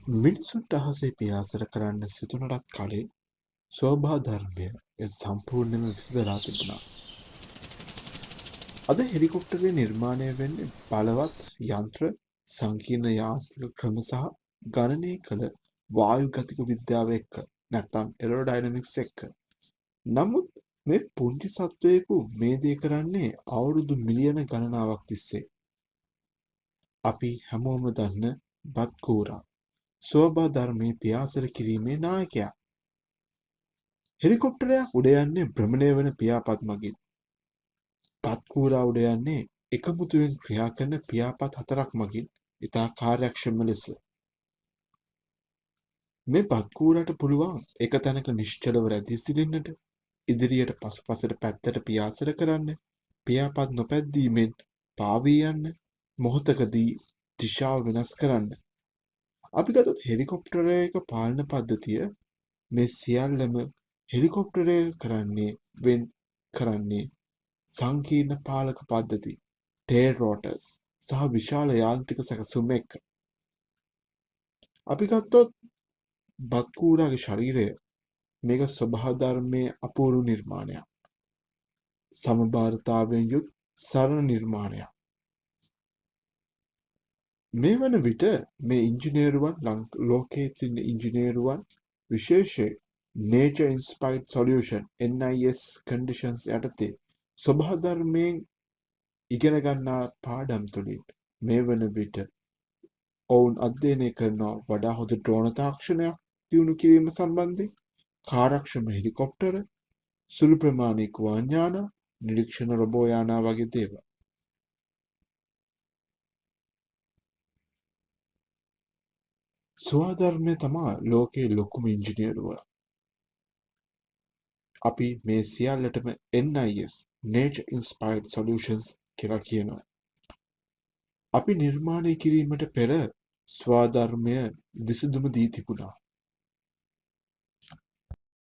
මිනිසුන්ට අහසේ පියාසර කරන්න සිදුනටත් කලින් ස්වභාධර්මය සම්පූර්ණයෙන්ම විසඳලා තිබුණා. අද හෙලිකොප්ටරේ නිර්මාණය වෙන්නේ බලවත් යන්ත්‍ර, සංකීර්ණ යාන්ත්‍රික ක්‍රම සහ ගණනය කළ වායු ගතික විද්‍යාව එක්ක, නැත්නම් එරෝඩයිනමික්ස් එක්ක. නමුත් මේ පුංචි සත්වයෙකු මේ දේ කරන්නේ අවුරුදු මිලියන ගණනාවක් තිස්සේ. අපි හැමෝම දන්න බත්කූරා ස්වභාධර්මයේ පියාසර කිරීමේ නායකයා. හෙලිකොප්ටරයක් උඩ යන්නේ භ්‍රමණය වන පියාපත් මගින්. බත්කූරා උඩ යන්නේ එකමුතුවෙන් ක්‍රියා කරන පියාපත් 4ක් මගින් ඉතා කාර්යක්ෂම ලෙස. මේ බත්කූරාට පුළුවන් එක තැනක නිශ්චලව රැඳී සිටින්නට, ඉදිරියට පසුපසට පැත්තට පියාසර කරන්න, පියාපත් නොපැද්දීමෙන් පාවී යන්න, මොහොතකදී දිශාව වෙනස් කරන්න. අපි ගත්තොත් හෙලිකොප්ටරයක පාලන පද්ධතිය මේ සියල්ලම හෙලිකොප්ටරයක කරන්නේ සංකීර්ණ පාලක පද්ධති, ටේල් රෝටර්ස් සහ විශාල යාන්ත්‍රික සැකසුම් එක්ක. අපි ගත්තොත් බත්කූරාගේ ශරීරය මේක ස්වභාවධර්මයේ අපූර්ව නිර්මාණයක්. සමබරතාවයෙන් යුත් සරල නිර්මාණයක්. මේ වන විට මේ ඉංජිනේරුවන් ලෝකයේ සිටින ඉංජිනේරුවන් විශේෂයෙන් Nature Inspired Solution NIS conditions යටතේ ස්වභාවධර්මයෙන් ඉගෙන ගන්නා පාඩම් තුළින් මේ වන විට ඔවුන් අධ්‍යයනය කරනවා වඩා හොඳ ඩ්‍රෝන තාක්ෂණයක් දියුණු කිරීම සම්බන්ධයෙන්, කාර්යක්ෂම හෙලිකොප්ටර, සුළු ප්‍රමාණික වාහන යාන, නිරීක්ෂණ රොබෝ යානා වගේ දේවල්. ස්වභාවධර්මය තමා ලෝකයේ ලොකුම ඉංජිනේරුවා. අපි මේ සියල්ලටම NIS Nature Inspired Solutions කියලා කියනවා. අපි නිර්මාණය කිරීමට පෙර ස්වභාවධර්මය විසඳුම දී තිබුණා.